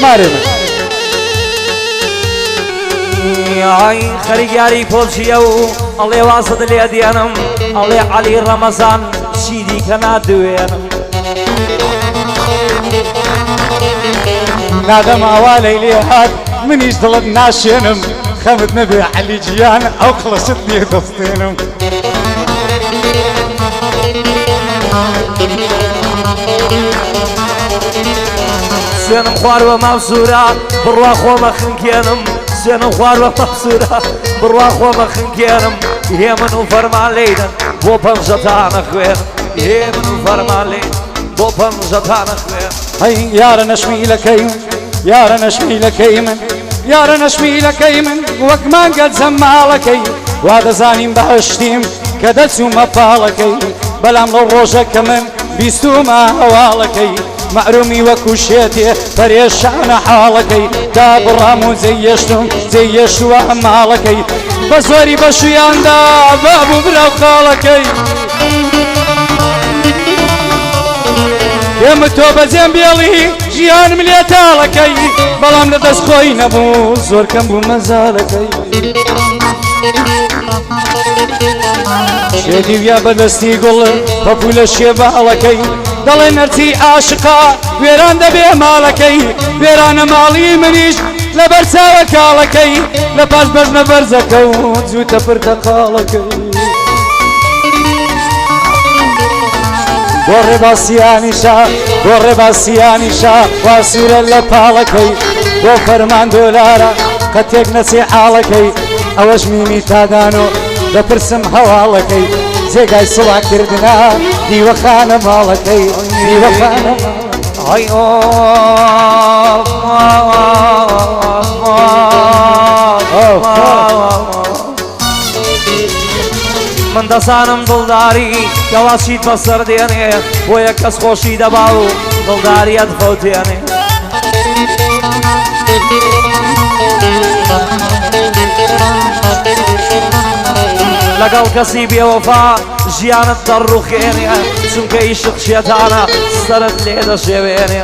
مارێ من ئای خەریکیاری پۆلچیە و ئەڵێ وازت لێ دێنم ئەڵێ عەلی ڕەمەزان چیدی کە نادوێنم نادەم ئاوالەی لێ هات منیش دڵت ناشێنم خەمت نەبێ عەلی گیان ئەو قڵەشت لێ دەستێنم سوێنم خواروە مەفسوورە بڕوا خۆمە خنکێنم سوێنم خواروە مەفسوورە بڕوا خۆمە خنکێنم هێمن و فەرمان لێدەن بۆ پەنجەتانە خوێن هێمن و فەرمان لێدەن بۆ پەنجەتانە خوێن هەی یارە نەشمیلەکەی من یارە نەشمیلەکەی من یارە نەشمیلەکەی من وەک مانگە جەماڵەکەی وا دەزانیم بەهشتیم کە دەچوومە پاڵەکەی بەلام لەو ڕۆژە کە من بیستومە هەواڵەکەی معرومی وەکو شێتێ پەرێشانە حاڵەکەی تا بڕام و جێیەشتم جێیەشووە ماڵەکەی بە زۆری بە شویاندا بابوو براو خاڵەکەی ئێمە تۆ بەجێم بێڵی ژیانم لێ تاڵەکەی بەڵام لە دەست خۆی نەبوو زۆر کەم بوو مەزارەکەی شێدی ویا بەدەستی گوڵ پەپولە شێ باڵەکەی دەڵێ نەرچی عاشقا وێران دەبێ ماڵەکەی وێرانە ماڵی منیش لە بەرچاوە کاڵەکەی لە پاش بەژنە بەرزەکە و جووتە پرتەقاڵەکەی بۆ ڕێباسیانیشا بۆ ڕێباسیانیشا وا سوورە لە پاڵەکەی بۆ فەرمان دۆلارە قەتێک نەچێ حاڵەکەی ئەوەش میمی تادان و دەپرسم هەواڵەکەی جێگای سڵاکردنا دیوەخانە ماڵەکەی دیوەخانە ئای من دەزانم دڵداری کەواشیت بەسەر دێنێ بۆ یەک کەس خۆشی دەبا و دڵداریەت فەوتێنێ لەگەڵ کەسی بێوەفا ژیانت دەڕوخێنێ چونکە ئیشق شێتانە سەرت لێ دەشێوێنێ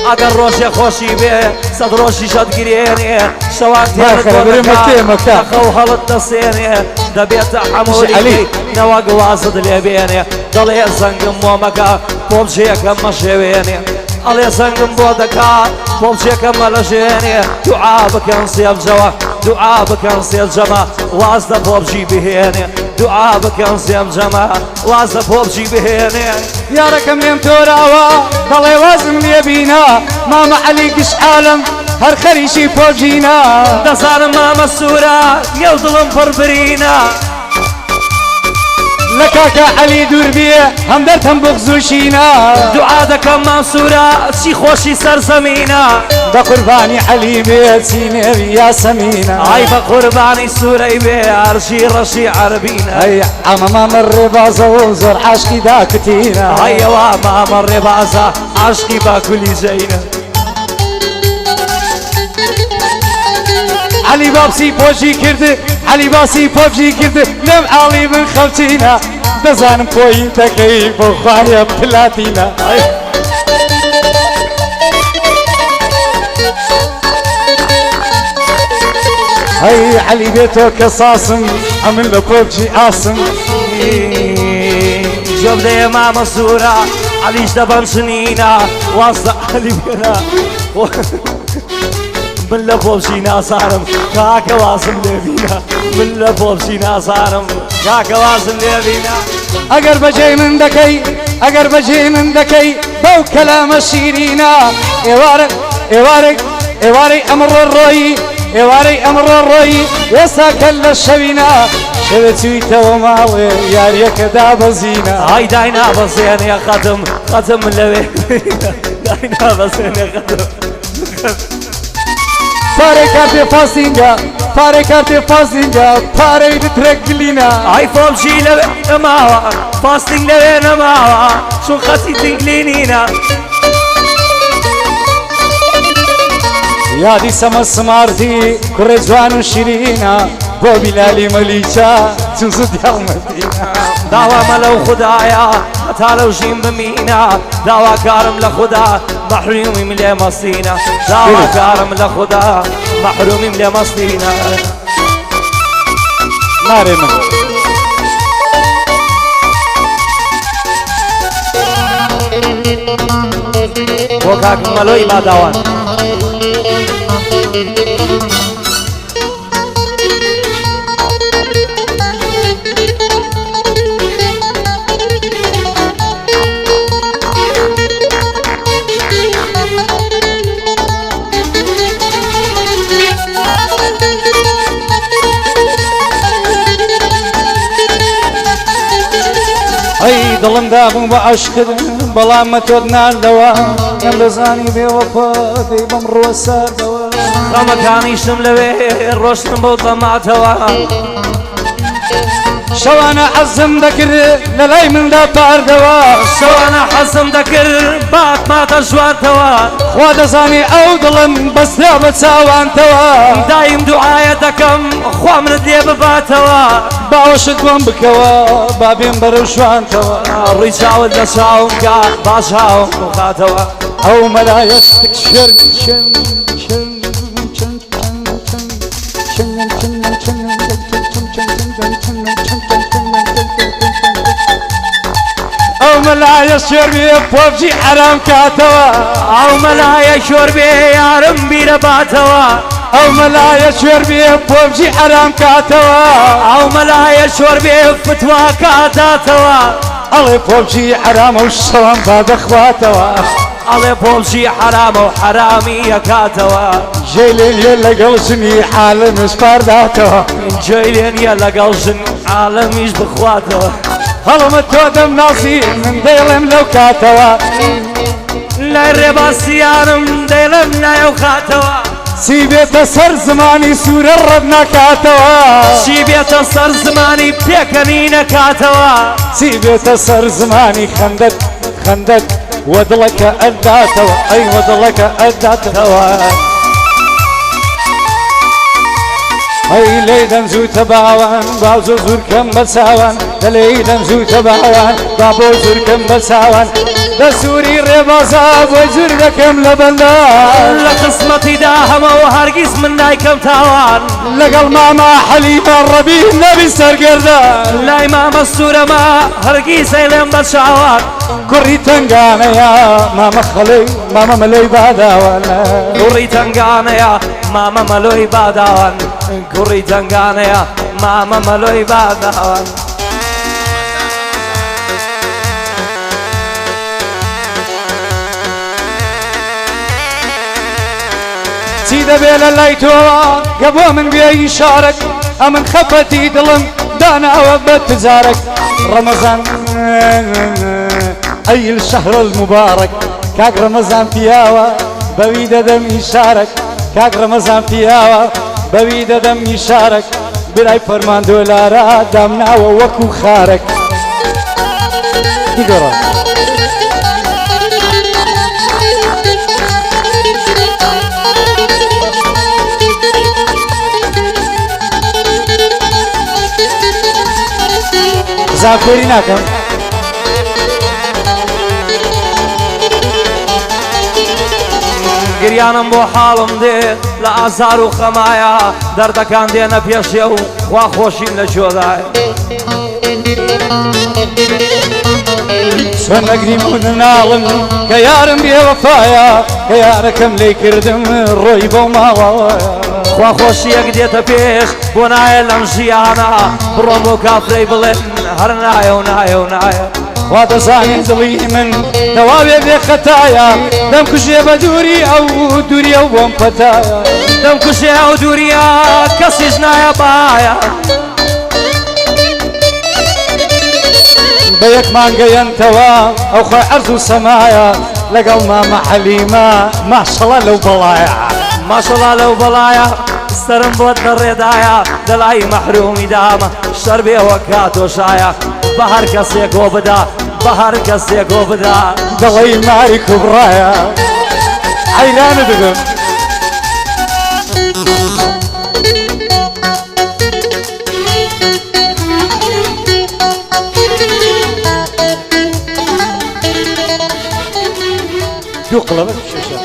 ئەگەر ڕۆژێ خۆشی بێ سەد ڕۆژیشت گرێنێ شەوان تێرەکە و هەڵت دەسێنێ دەبێتە هەمووی نەوە گوازت لێبێنێ دەڵێ زەنگم بۆمەکە پۆمچێکە مەشێوێنێ ئەڵێ زەنگم بۆ دەکات پۆمچێکە مەلەژێنێ دوعا بکەن سێبجەوە دوعا بکەن سێبجەمە واز دە پۆبژی بهێنێ دوعا بکەن سێبجەمە واز دە پۆبژی بهێنێ یارەکەم لێم تۆراوە دەڵێ وازم لێبینا مامە عەلی گشعالم هەر خەریشی پۆبژینا دەزانم مامە سوورە نێو دڵم پڕبرینە لە کاکە عەلی دوور بێ هەمدەردم بغزوشینە دوعا دەکەم ماسوورە چی خۆشی سەرزەمینە بە قوربانی عەلی بێ چینێوی یاسەمینە ئای بە قوربانی سوورەی بێ ئەرشی ڕەشی عەربینە ئەی ئەمە مامە ڕێبازە و زۆر عاشقی داکتینە ئەیەوە مامە ڕێبازە عاشقی باکولی جەینە عەلی بابسی پۆشی کرد عەلی باسی پۆبژی کرد لەم ئاڵی من خەوچینە دەزانم پۆی دەکەی بۆ خوارێ پلاتینە هەی عەلی بێتۆ کە ساسم ئەمن لە پۆبژی ئاسم جۆب دەیە مامە سوورە عەلیش دەبەم شنینە وازدە عەلی بێنە من لە پۆبژی ناسارم کاکە وازم لێبینە من لە پۆبژی ناسارم کاکە وازم لێبینە ئەگەر بەجێ من دەکەی ئەگەر بەجێ من دەکەی بەو کەلامە شیرینە ئێوارەی ئەمڕۆ ڕۆیی ئێوارەی ئەمڕۆ ڕۆیی وێساکە لە شەوینە شەوێ چوویتەوە ماڵێ یاریەکە دابەزینە ئای دای نابەزێنێ قەتم لەوێ دای نابەزێنێ قەتم پارەی کارتێ فاسینگە پارەی کارتێ فاسینگە پارەی دترێک گلینە ئای فۆمشی لەوێ نەماوە فاستنگ لەوێ نەماوە چون خەسی تینگلینینە یادی سەمە سمارتی کوڕێ جوان و شیرینە بۆ بیلالی مەلیچە چون زود یاڵمەدینە داوامە لەو خودایە هەتا لەو ژین بمینە داواکارم لە خوددا محرومی من لێ مەستینە داواکارم لە خوددا محرومیم لێ مەستینە نارێ من بۆ کاک مەلۆی باداوان ئەی دڵم دابوو بە عەشقت بەڵام تۆت ناردەوە ئەم دەزانی بێوەفا دەی بەم ڕوە ساردەوە خەمەکانیشتم لەوێ ڕۆشتم بەو تەماتەوە شەوانە حەزم دەکرد لە لای مندا پاردەوە شەوانە حەزم دەکرد باتماتە ژوانتەوە خوا دەزانی ئەو دڵم بەستیا بە چاوانتەوە دایم دوعایە دەکەم خوا منت لێ بباتەوە باوەشت بۆم بکەوە با بێم بەرەو شوانتەوە ڕووی چاوت لە چاوم کە باش هاوم بخاتەوە ئەو مەلایەتێک شێر ئەو مەلایە شێر بێ پۆبجی حەرام کاتەوە ئەو مەلایە شۆر بێ یارم بیرە باتەوە ئەو مەلایە شێر بێ پۆبجی حەرام کاتەوە ئەو مەلایە شۆر بێ فتوا کاتاتەوە ئەڵێ پۆبجی حەرامە و شەوان با دەخواتەوە ئەڵێ پۆبجی حرامە و حرامی یەکاتەوە جێی لێ لەگەڵ ژنی عالەمش پارداتەوە جێی لێنیە لەگەڵ ژن عالەمیش بخواتەوە هەڵمە تۆ دەم ناسی من دەیڵێم لەو کاتەوە لای ڕێباسیانم دەیڵم لایەو خاتەوە چی بێتە سەر زمانی سوورە ڕەت ناکاتەوە چی بێتە سەر زمانی پێکەنی نەکاتەوە چی بێتە سەر زمانی خەندەت خەندەت وەدڵەکە ئەداتەوە ئەی وەدڵەکە ئەداتەوە ئەی لێی دەمزووتە باوان با زۆ زورکەم بە چاوان دەلێی دەمزووتە باوان با بۆ زورکەم بە چاوان دە سووری ڕێبازا بۆ زور دەکەم لە بەندان لە قسمەتیدا هەمەوە هەرگیز من نایکەم تاوان لەگەڵ ماما حەلیمە ڕەبی نەبی سەرگەردان لای مامە سوورەمە هەرگیز ئەیڵێم بە چاوان کوڕی تنگانەیە مامە خەڵەی مامە مەلەی باداوانە کوڕی تنگانەیە مامە مەلۆی باداوان کوڕی تنگانەیە مامە مەلۆی باداوان چی دەبێ لە لای تۆوە گە بۆ من بێ ئیشارەک ئەمن خەفەتی دڵم داناوە بە تجارەك ڕەمەزان ئەی الشهر المبارك کاک ڕەمەزان پیاوە بەوی دەدەم ئیشارەک کاک ڕەمەزان پیاوە بەوی دەدەم ئیشارەک برای فەرمان دۆلارە دامناوە وەکو خارەک دیگەڕە زاکۆری ناکەم گریانم بۆ حاڵم دێ لە ئازار و خەمایە دەردەکان دێنە پێشێ و خوا خۆشیم لە جۆدایە چۆن نەگریم و نەناڵم کە یارم بێوەفایە کە یارەکەم لێی کردم ڕۆی بۆ ماوەوەیە خوا خۆشیەک دێتە پێش بۆ نایە لەم ژیانە بڕۆم بۆ کافرەی بڵێن هەر نایە و نایە و نایە وا دەزانی دڵی من تەواوێ بێ خەتایە دەم کوژێ بە دووری ئەو دووریە و بۆم پەتایە دەم کوژێ ئەو دووریە کەسیش نایە بایە بە یەک مانگەیەنتەوە ئەو خۆی عەرز و سەمایە لەگەڵ مامە حەلیمە ماشەڵە لەو بەڵایە ماشەڵا لەو بەڵایە سرم بۆت دەڕێدایە دەلای مەحرومی دامە شەر بێوە کاتۆشایە بە هەر کەسێک گۆ بدا بە هەر کەسێک گۆ بدا دڵی ماری کوبڕایە حەیرانە دەبم دوو قڵەبە شێشە